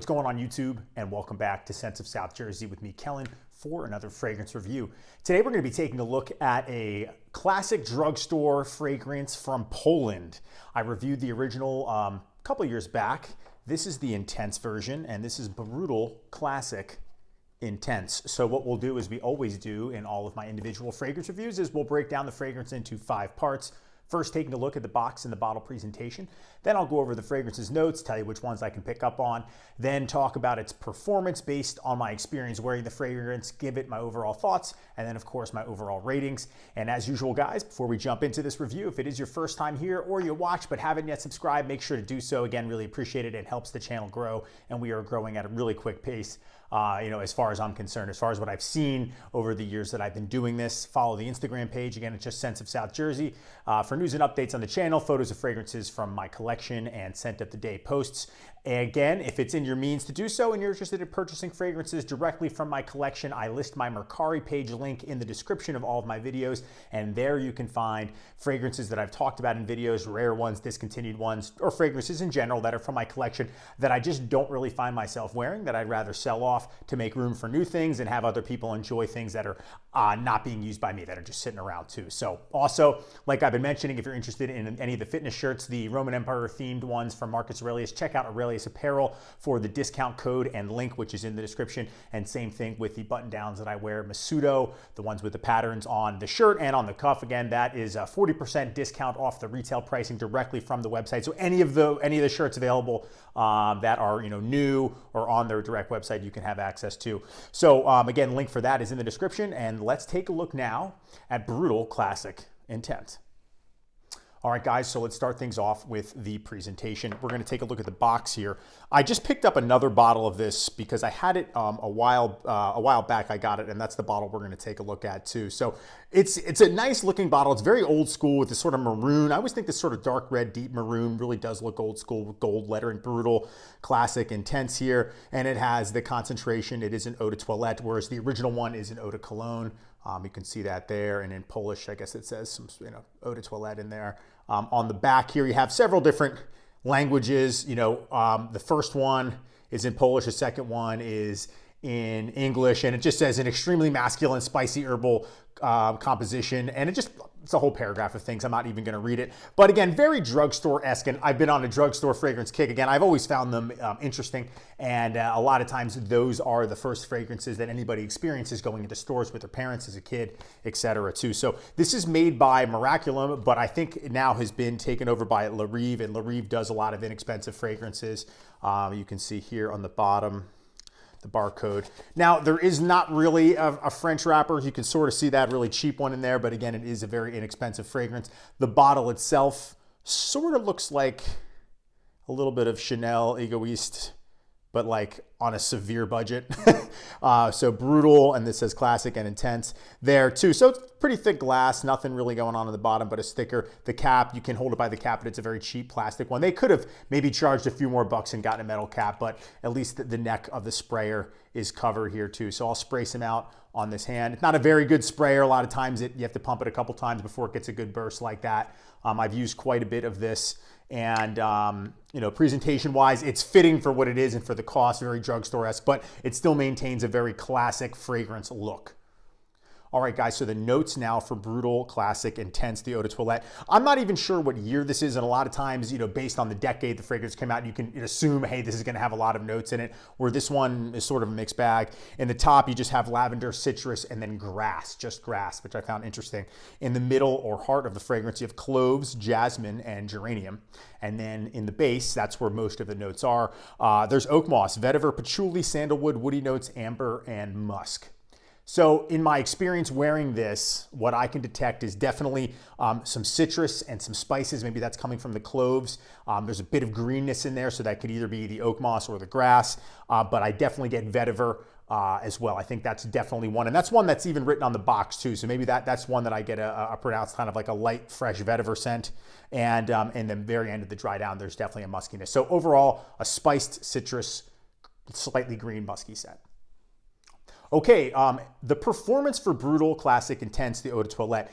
going on YouTube? And welcome back to Scents of South Jersey with me, Kellen, for another fragrance review. Today we're going to be taking a look at a classic drugstore fragrance from Poland. I reviewed the original a couple years back. This is the Intense version, and this is Brutal Classic Intense. So what we'll do, as we always do in all of my individual fragrance reviews, is we'll break down the fragrance into 5 parts. First, taking a look at the box and the bottle presentation. Then I'll go over the fragrance's notes, tell you which ones I can pick up on, then talk about its performance based on my experience wearing the fragrance, give it my overall thoughts, and then of course my overall ratings. And as usual, guys, before we jump into this review, if it is your first time here or you watch but haven't yet subscribed, make sure to do so. Again, really appreciate it. It helps the channel grow, and we are growing at a really quick pace. As far as I'm concerned, as far as what I've seen over the years that I've been doing this. Follow the Instagram page. Again, it's just Scents of South Jersey. For news and updates on the channel, photos of fragrances from my collection, and Scent of the Day posts. Again, if it's in your means to do so and you're interested in purchasing fragrances directly from my collection, I list my Mercari page link in the description of all of my videos, and there you can find fragrances that I've talked about in videos, rare ones, discontinued ones, or fragrances in general that are from my collection that I just don't really find myself wearing, that I'd rather sell off to make room for new things and have other people enjoy things that are not being used by me, that are just sitting around too. So also, like I've been mentioning, if you're interested in any of the fitness shirts, the Roman Empire themed ones from Marcus Aurelius, check out Aurelius Apparel for the discount code and link, which is in the description. And same thing with the button downs that I wear, Masudo, the ones with the patterns on the shirt and on the cuff. Again, that is a 40% discount off the retail pricing directly from the website. So any of the shirts available that are new or on their direct website, you can have access to. So again, link for that is in the description. And let's take a look now at Brutal Classic Intense. All right, guys, so let's start things off with the presentation. We're going to take a look at the box here. I just picked up another bottle of this because I had it a while back. I got it, and that's the bottle we're going to take a look at too. So it's a nice looking bottle. It's very old school with this sort of maroon. I always think this sort of dark red, deep maroon really does look old school with gold lettering. Brutal Classic Intense here, and it has the concentration. It is an eau de toilette, whereas the original one is an eau de cologne. You can see that there, and in Polish, I guess it says some eau de toilette in there. On the back here, you have several different languages. The first one is in Polish, the second one is in English, and it just says an extremely masculine, spicy herbal composition, and it's a whole paragraph of things. I'm not even going to read it. But again, very drugstore-esque, and I've been on a drugstore fragrance kick. Again, I've always found them interesting, and a lot of times those are the first fragrances that anybody experiences going into stores with their parents as a kid, etc. too. So this is made by Miraculum, but I think it now has been taken over by La Rive, and La Rive does a lot of inexpensive fragrances. You can see here on the bottom the barcode. Now, there is not really a French wrapper. You can sort of see that really cheap one in there, but again, it is a very inexpensive fragrance. The bottle itself sort of looks like a little bit of Chanel Egoiste, but like on a severe budget. So Brutal, and this says Classic and Intense there too. So it's pretty thick glass, nothing really going on the bottom, but a sticker. The cap, you can hold it by the cap, but it's a very cheap plastic one. They could have maybe charged a few more bucks and gotten a metal cap, but at least the neck of the sprayer is covered here too. So I'll spray some out on this hand. It's not a very good sprayer. A lot of times you have to pump it a couple times before it gets a good burst like that. I've used quite a bit of this, and presentation wise, it's fitting for what it is and for the cost, very drugstore-esque, but it still maintains a very classic fragrance look. All right, guys, so the notes now for Brutal Classic Intense, the eau de toilette. I'm not even sure what year this is, and a lot of times, based on the decade the fragrance came out, you can assume, hey, this is gonna have a lot of notes in it, where this one is sort of a mixed bag. In the top, you just have lavender, citrus, and then grass, just grass, which I found interesting. In the middle or heart of the fragrance, you have cloves, jasmine, and geranium. And then in the base, that's where most of the notes are. There's oak moss, vetiver, patchouli, sandalwood, woody notes, amber, and musk. So in my experience wearing this, what I can detect is definitely some citrus and some spices. Maybe that's coming from the cloves. There's a bit of greenness in there, so that could either be the oak moss or the grass, but I definitely get vetiver as well. I think that's definitely one, and that's one that's even written on the box too. So maybe that's one that I get a pronounced kind of like a light, fresh vetiver scent. And the very end of the dry down, there's definitely a muskiness. So overall, a spiced citrus, slightly green musky scent. Okay, the performance for Brutal Classic Intense, the Eau de Toilette,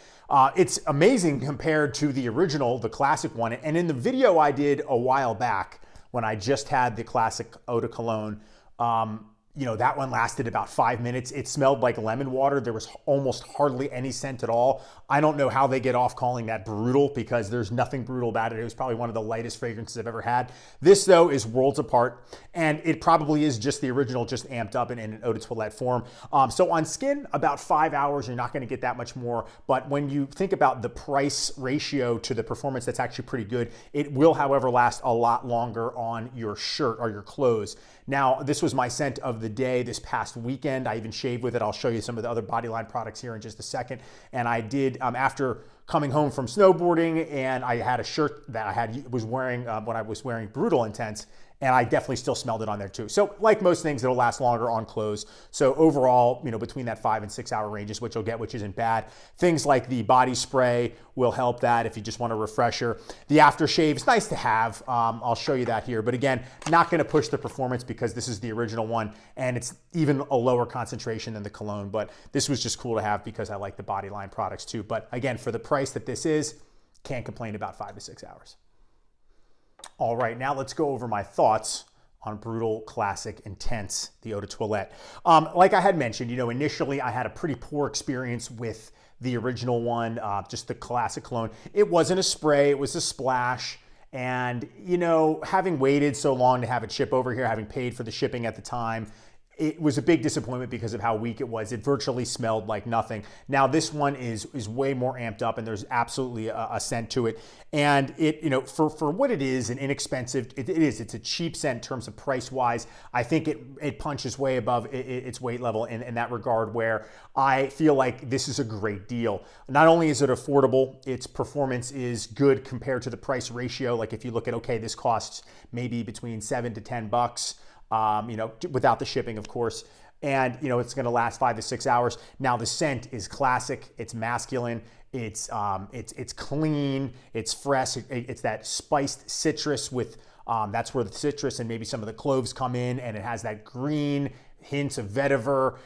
it's amazing compared to the original, the classic one. And in the video I did a while back, when I just had the classic eau de cologne. That one lasted about 5 minutes. It smelled like lemon water. There was almost hardly any scent at all. I don't know how they get off calling that brutal, because there's nothing brutal about it. It was probably one of the lightest fragrances I've ever had. This, though, is worlds apart, and it probably is just the original, just amped up in an eau de toilette form. So on skin, about 5 hours, you're not going to get that much more. But when you think about the price ratio to the performance, that's actually pretty good. It will, however, last a lot longer on your shirt or your clothes. Now, this was my scent of the day this past weekend. I even shaved with it. I'll show you some of the other Bodyline products here in just a second. And I did, after coming home from snowboarding, and I had a shirt that I was wearing when I was wearing Brutal Intense, and I definitely still smelled it on there too. So like most things, it'll last longer on clothes. So overall, between that 5 and 6 hour range is what you'll get, which isn't bad. Things like the body spray will help that if you just want a refresher. The aftershave is nice to have. I'll show you that here. But again, not going to push the performance because this is the original one, and it's even a lower concentration than the cologne. But this was just cool to have because I like the Bodyline products too. But again, for the price that this is, can't complain about 5 to 6 hours. All right, now let's go over my thoughts on Brutal Classic Intense, the eau de toilette. Like I had mentioned, initially I had a pretty poor experience with the original one, just the classic cologne. It wasn't a spray, it was a splash. And, having waited so long to have it ship over here, having paid for the shipping at the time, it was a big disappointment because of how weak it was. It virtually smelled like nothing. Now this one is way more amped up, and there's absolutely a scent to it. And it, for what it is, an inexpensive, it's a cheap scent in terms of price wise. I think it punches way above its weight level in that regard, where I feel like this is a great deal. Not only is it affordable, its performance is good compared to the price ratio. Like if you look at, okay, this costs maybe between $7 to $10. Without the shipping, of course. And, it's going to last 5 to 6 hours. Now the scent is classic. It's masculine. It's clean. It's fresh. It's that spiced citrus with, that's where the citrus and maybe some of the cloves come in, and it has that green hints of vetiver.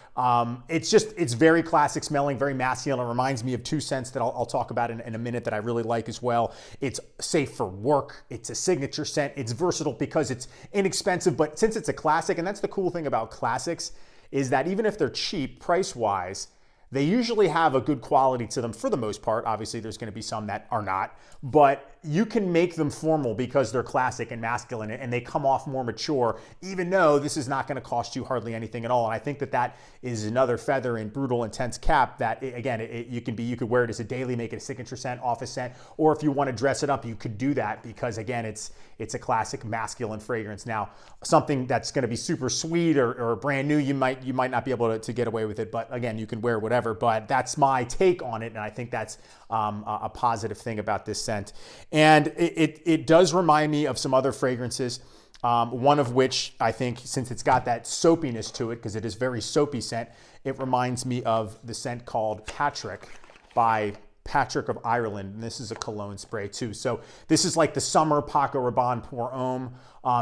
It's very classic smelling, very masculine. It reminds me of two scents that I'll talk about in a minute that I really like as well. It's safe for work. It's a signature scent. It's versatile because it's inexpensive, but since it's a classic, and that's the cool thing about classics, is that even if they're cheap price-wise, they usually have a good quality to them for the most part. Obviously, there's going to be some that are not, but you can make them formal because they're classic and masculine, and they come off more mature, even though this is not going to cost you hardly anything at all. And I think that is another feather in Brutal Intense cap that, again, you could wear it as a daily, make it a signature scent, office scent, or if you want to dress it up, you could do that because, again, it's a classic masculine fragrance. Now, something that's going to be super sweet or brand new, you might not be able to get away with it, but again, you can wear whatever. But that's my take on it, and I think that's a positive thing about this scent. And it does remind me of some other fragrances, one of which I think, since it's got that soapiness to it, because it is very soapy scent, it reminds me of the scent called Patrick by Patrick of Ireland, and this is a cologne spray too. So this is like the summer Paco Rabanne Pour Homme.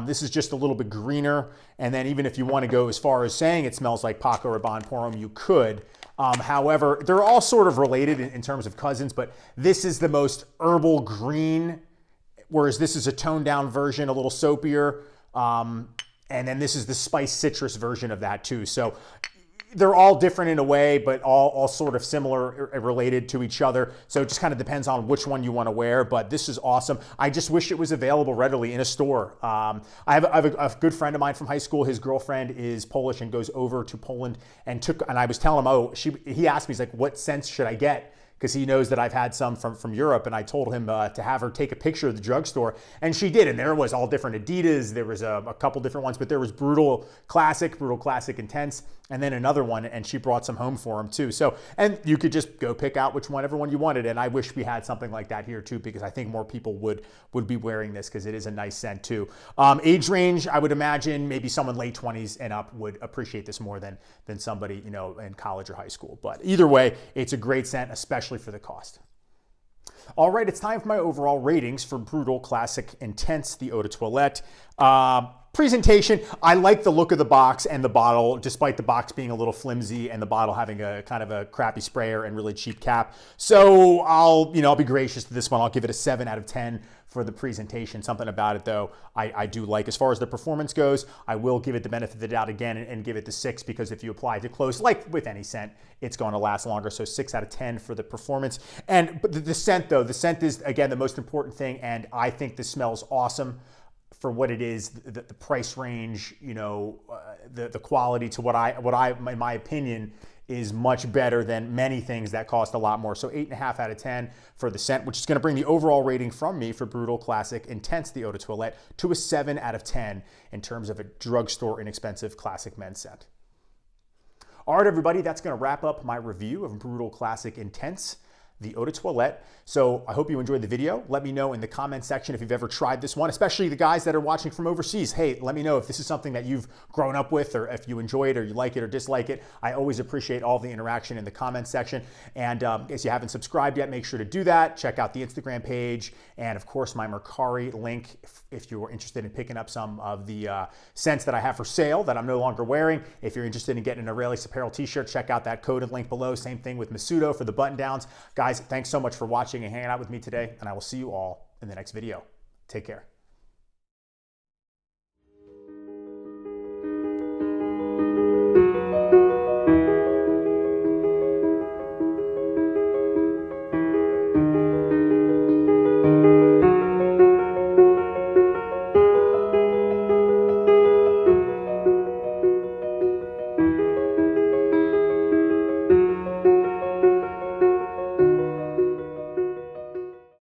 This is just a little bit greener, and then even if you want to go as far as saying it smells like Paco Rabanne Pour Homme, you could. However, they're all sort of related in terms of cousins, but this is the most herbal green, whereas this is a toned down version, a little soapier. And then this is the spiced citrus version of that too. So they're all different in a way, but all sort of similar, related to each other. So it just kind of depends on which one you want to wear, but this is awesome. I just wish it was available readily in a store. I have a good friend of mine from high school. His girlfriend is Polish and goes over to Poland and I was telling him, he asked me, he's like, what scents should I get? Because he knows that I've had some from Europe, and I told him to have her take a picture of the drugstore, and she did, and there was all different Adidas, there was a couple different ones, but there was Brutal Classic Intense, and then another one, and she brought some home for him too. So, and you could just go pick out whichever one you wanted, and I wish we had something like that here too, because I think more people would be wearing this, because it is a nice scent too. Age range, I would imagine maybe someone late 20s and up would appreciate this more than somebody, in college or high school. But either way, it's a great scent, especially for the cost. All right, it's time for my overall ratings for Brutal Classic Intense, the eau de toilette. Presentation, I like the look of the box and the bottle, despite the box being a little flimsy and the bottle having a kind of a crappy sprayer and really cheap cap. So I'll be gracious to this one. I'll give it a 7 out of 10 for the presentation. Something about it though, I do like. As far as the performance goes, I will give it the benefit of the doubt again and give it the 6, because if you apply it to close, like with any scent, it's going to last longer. So 6 out of 10 for the performance. But the scent though, the scent is again the most important thing, and I think this smells awesome for what it is, the price range, the quality to what I, in my opinion, is much better than many things that cost a lot more. So 8.5 out of 10 for the scent, which is going to bring the overall rating from me for Brutal Classic Intense, the Eau de Toilette, to a 7 out of 10 in terms of a drugstore inexpensive classic men's scent. All right, everybody, that's going to wrap up my review of Brutal Classic Intense, the Eau de Toilette. So I hope you enjoyed the video. Let me know in the comment section if you've ever tried this one, especially the guys that are watching from overseas. Hey, let me know if this is something that you've grown up with, or if you enjoy it, or you like it or dislike it. I always appreciate all the interaction in the comment section. And if you haven't subscribed yet, make sure to do that. Check out the Instagram page, and of course my Mercari link if you're interested in picking up some of the scents that I have for sale that I'm no longer wearing. If you're interested in getting an Aurelius Apparel t-shirt, check out that code and link below. Same thing with Masudo for the button downs. Guys, thanks so much for watching and hanging out with me today, and I will see you all in the next video. Take care.